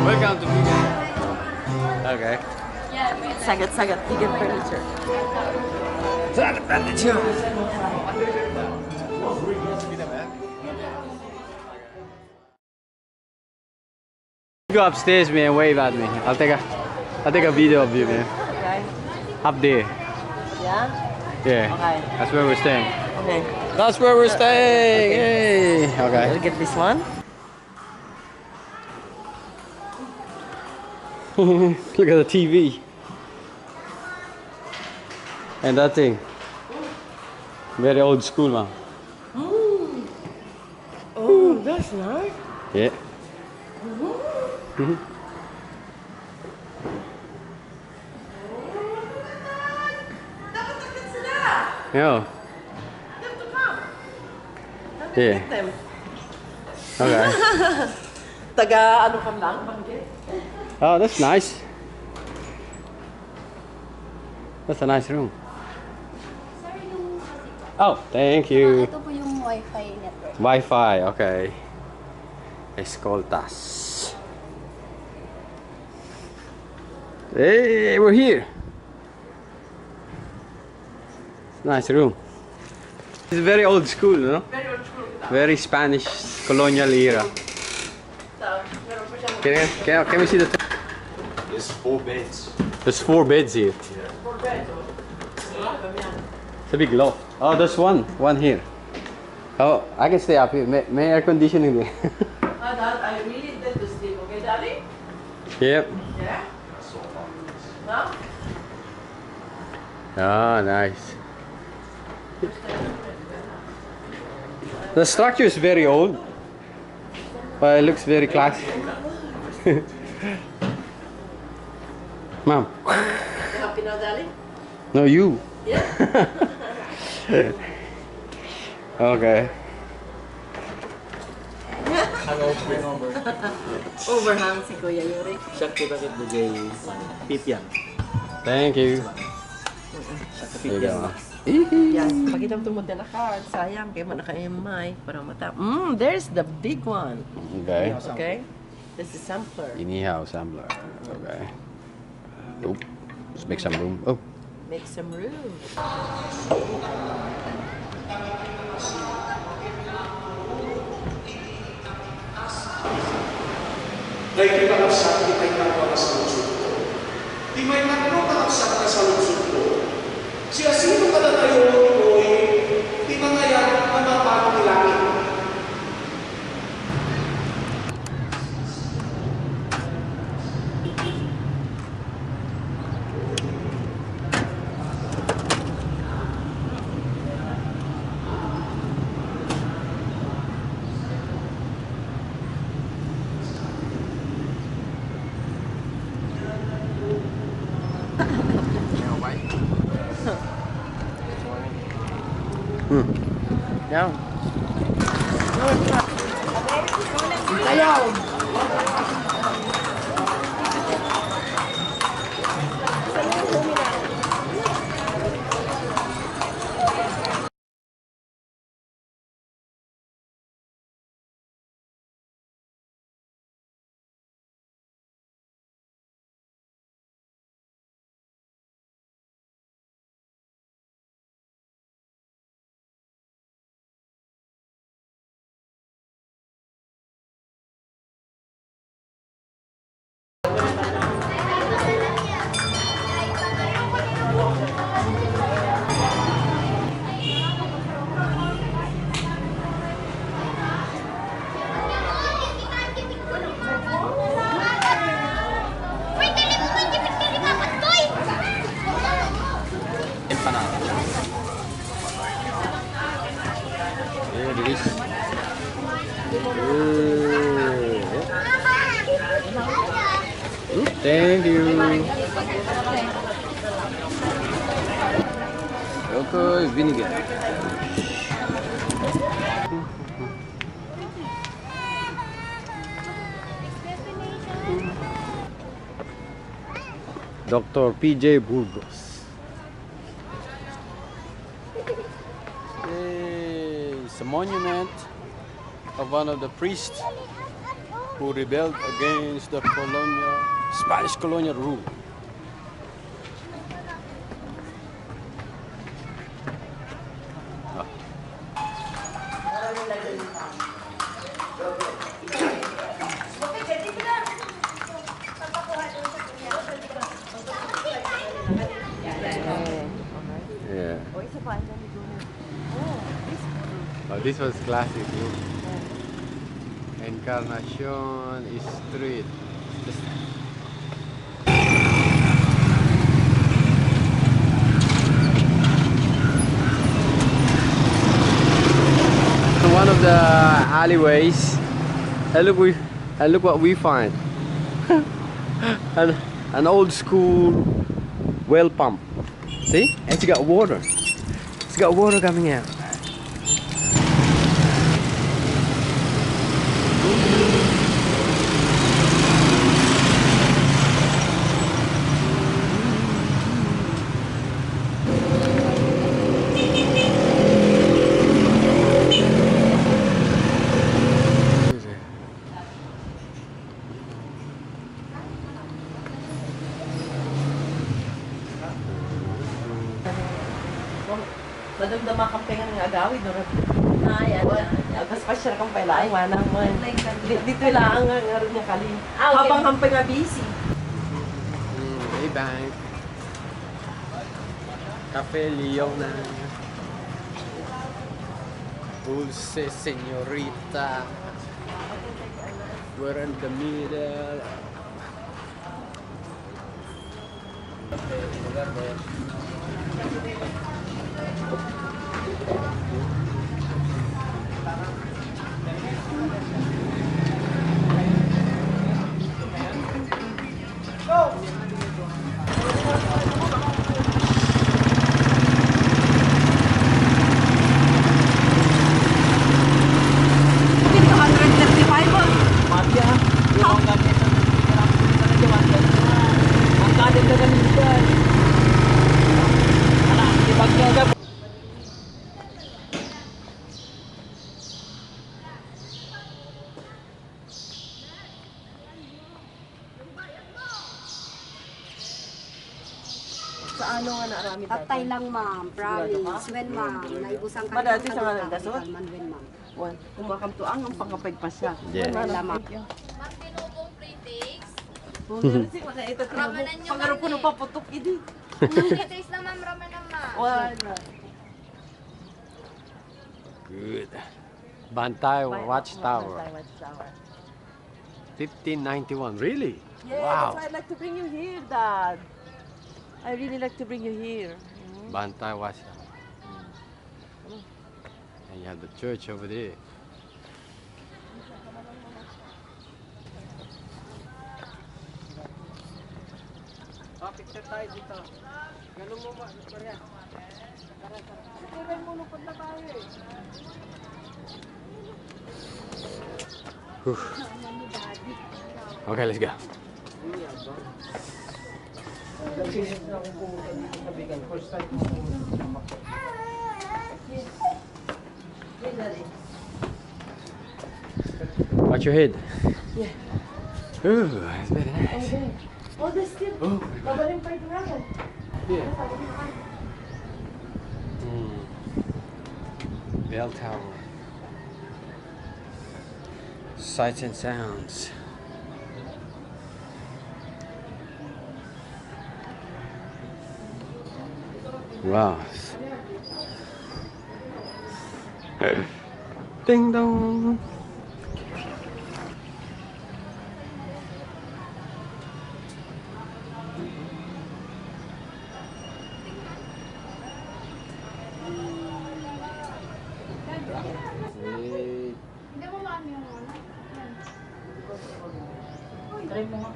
Welcome to vegan. Okay. Sagat, vegan furniture. Sagat furniture. Go upstairs, man. Wave at me. I'll take a video of you, man. Okay. Up there. Yeah? Yeah. Okay. That's where we're staying. Okay. That's where we're staying. Okay. Yay. Okay. I'll get this one. Look at the TV. And that thing. Very old school, man. Oh, that's nice. Yeah. Yeah. Yeah. Okay. Taga ano kam lang, banggit. Oh, that's nice. That's a nice room. Oh, thank you. Ito po yung Wi-Fi network. Wi-Fi, okay. Escoltas. Hey, we're here. Nice room. It's very old school, no? Very old school. Very Spanish colonial era. Can we see the? There's 4 beds. There's 4 beds here. It's a big loft. Oh, there's one here. Oh, I can stay up here. May air conditioning there. Dad, I really need to sleep. Okay, Daddy? Yep. Yeah? No? Ah, nice. The structure is very old, but it looks very classy. Mom. Happy now, Daddy? No, you. Yeah? Okay. Overhang si Kuya Yuri. Siya kita bigay pipian. Thank you. There you go. Yes, pakita mo tumod na card. Sayang, kaya man naka-MI. Para mata. There's the big one. Okay. Okay? This is sampler. Inihaw sampler. Okay. Oh, let's make some room. Oh. Make some room. Dahil kinakapsat, di may nagawa sa lungsod ko. Di may nakapsat na sa lungsod ko. Siya sino ka na tayo ko'y di mangayan na mapagod langit. Down. Ayaw. Thank you. Okay, vinegar. Dr. PJ Burgos. Hey, it's a monument of one of the priests who rebelled against the Spanish colonial rule. Yeah. Oh, this was classic. Look. Encarnacion Street. One of the alleyways, and look what we find. an old school well pump. See, it's got water. It's got water coming out. Madamdama kang pengen ng agawid, no? Ay, agas pa siya kang pala. Ay, manang man. Dito lang ang ngaroon niya kali. Habang hampay nga busy. Hey, bank. Cafe Leona. Dulce señorita. We're in the middle. Sa ano nga na arami Patay lang, ma'am. Promise. When, ma'am. Naibusang ka Madati ng sa nga kalita. nagdasot? Man, when, ma'am. Wan, kumakamtuang ang pangkapag pa siya. Yeah. Wala, ma'am. Tinubong pre-takes. Kasi makaita Ramanan niyo, pangaro ko ma'am, nung paputok, idi. Pre-takes na ma'am, ramen na ma'am. Wala. Good. Bantay Watchtower. Watchtower. 1591. Really? Yeah, Wow. that's why I'd like to bring you here, Dad. I really like to bring you here. Bantay Watchtower. And you have the church over there. Picture tayo dito. Ganun mo ba? Korea. Tara, mo lupad na tayo eh. Okay, let's go. Watch your head. Yeah. Ooh, that's very nice. Oh, that's still. Oh, Babaling pa ito naman. yeah. Bell Tower. Sights and sounds. Wow. Ding dong. Hindi mo ma'am yung ano. Yan. Try mo nga.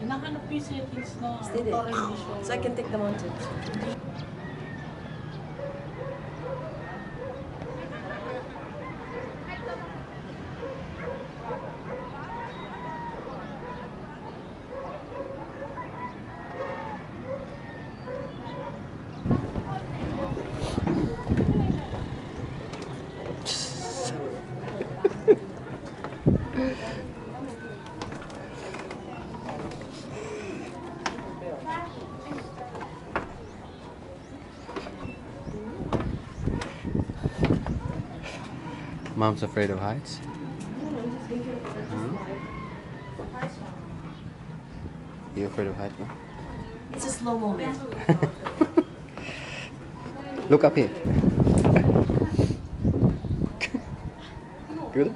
Hinahanap ko yung settings na Steady. para hindi siya. So I can take the mountain. Mom's afraid of heights. You afraid of heights, Mom? It's a slow moment. Look up here. Good.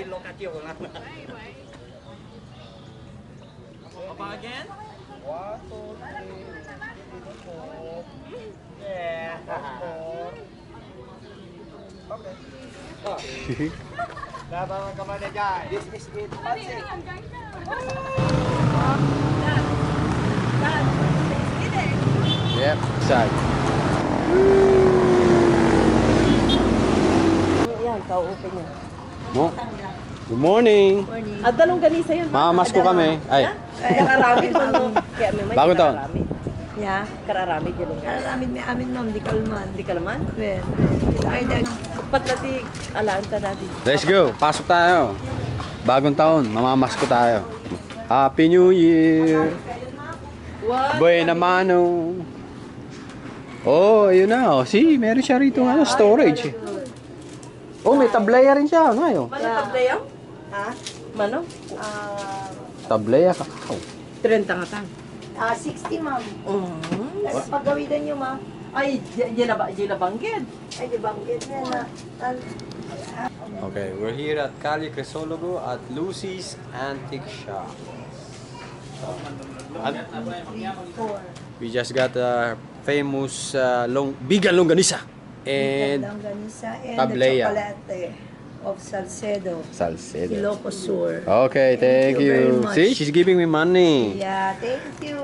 Look at you. Again? 1, 2, 3, 4. Yeah. Okay. Laban ka man dyan. This is it. Pansin. Yep. Side. Yan, kauupin niya. Good morning. At dalong ganisa yun. Mamamas ko kami. Ay. Kararami ko, no? Kaya may Bagong taon. Ya, Kararami din. amin may amin ma'am, di kalman. Hindi ka naman? Well, ay dag. Patlatig, alaan ka dati. Let's go. Pasok tayo. Bagong taon. Mamamas ko tayo. Happy New Year. Buena mano. Oh, ayun na. Oh, see, meron siya rito ano, storage. Oh, may tablaya rin siya. Ano yun? Mano tablaya? Ha? Mano? Tablaya kakao. 30 nga tan. 60 ma'am. Tapos paggawidan nyo ma'am. Ay, di na banggit. Ay, di banggit niya na. Okay, we're here at Calle Crisologo at Lucy's Antique Shop. We just got a famous vegan longganisa and Langganisa and tablaya. the chocolate of Salcedo. Salcedo. Ilocos Sur. Okay, thank you very you. much. See, she's giving me money. Yeah, thank you.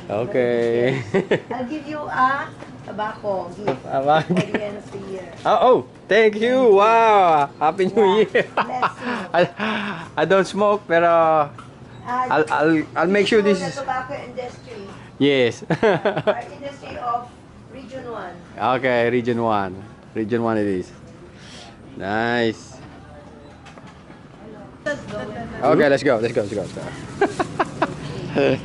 Okay. I'll give you a tobacco gift Tobacco. for the end of the year. Oh, thank you. Wow, Happy New Year. Bless you. I don't smoke, pero I'll make sure this The is tobacco industry. yes. Our industry of Region 1. Okay, Region 1. Region 1 it is. Nice. Okay, let's go. Let's go.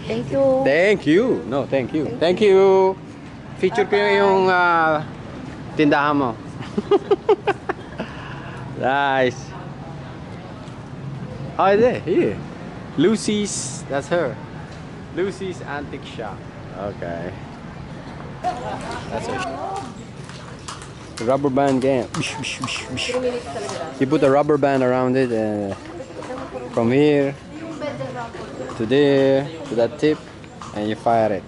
Thank you. Thank you. No, thank you. Thank you. Feature ko yung tindahan mo. Nice. Oh, there. Here. Lucy's. That's her. Lucy's Antique Shop. Okay. That's it. Rubber band game. You put a rubber band around it from here to there to that tip and you fire it.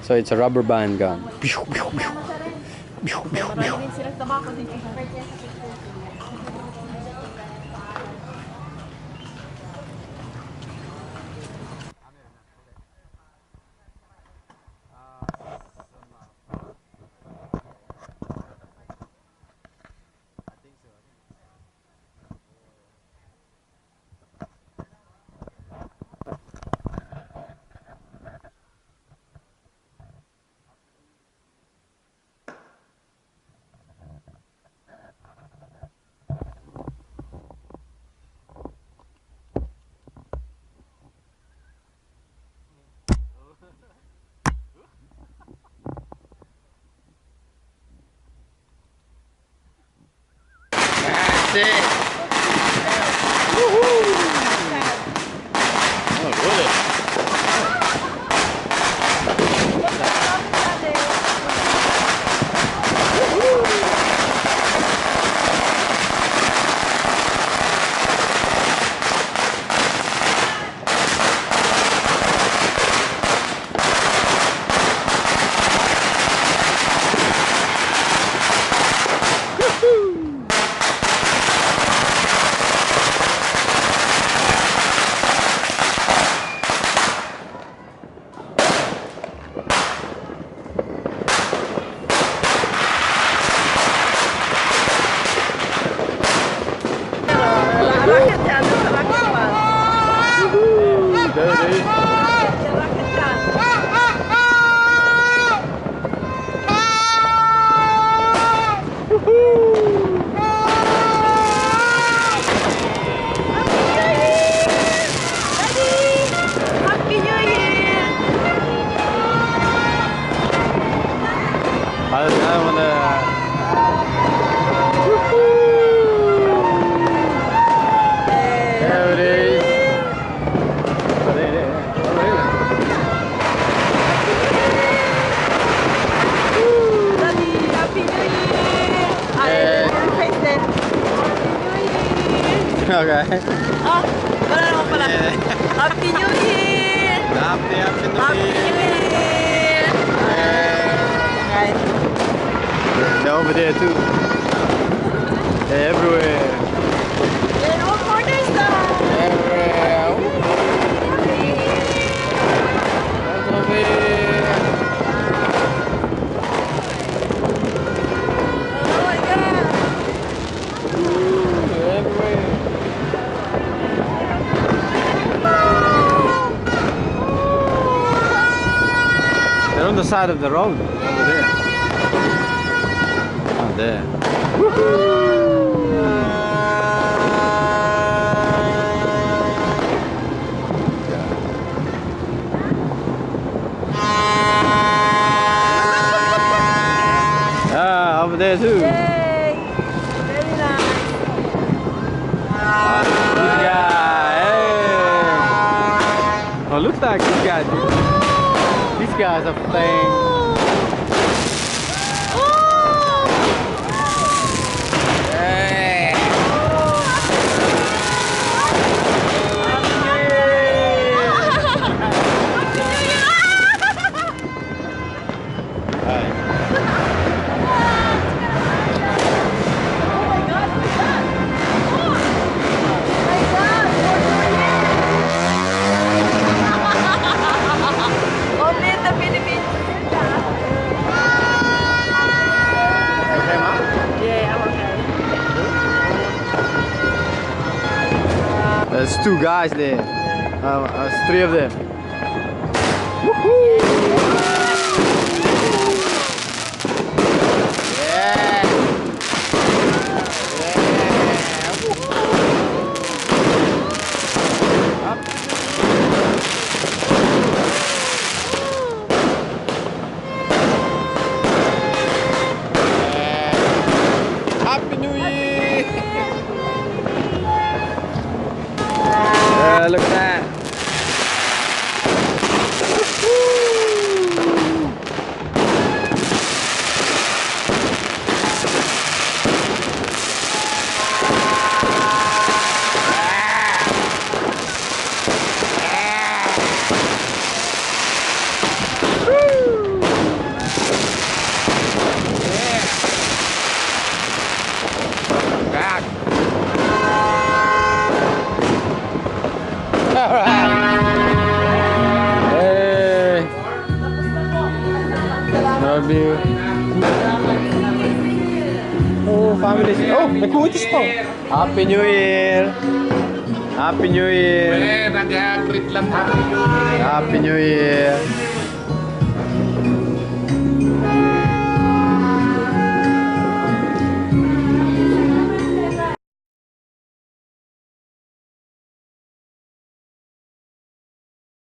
So it's a rubber band gun. Marami silang tabako din. That's it. Woohoo! Oh, good. Okay. Ah, wala naman pala. Happy New Year! Happy New Happy New Year! Guys. They're over there too. They're everywhere. And one more this time! Everywhere. That's over here. Oh my God! Everywhere. They're on the side of the road. Over there. Oh, there. Ah, over there too. Yay! Very nice. This guy. Hey. Oh, looks like this guy. These guys are playing. Hey. Only in the Philippines. Okay, ma? Yeah, I'm okay. There's two guys there. There's three of them. Yeah. Happy New Year! Look at that. Hey. Love you. Oh, family. Oh, may kutis po. Happy New Year. Happy New Year. Nag-greet lang Happy New Year. Happy New Year.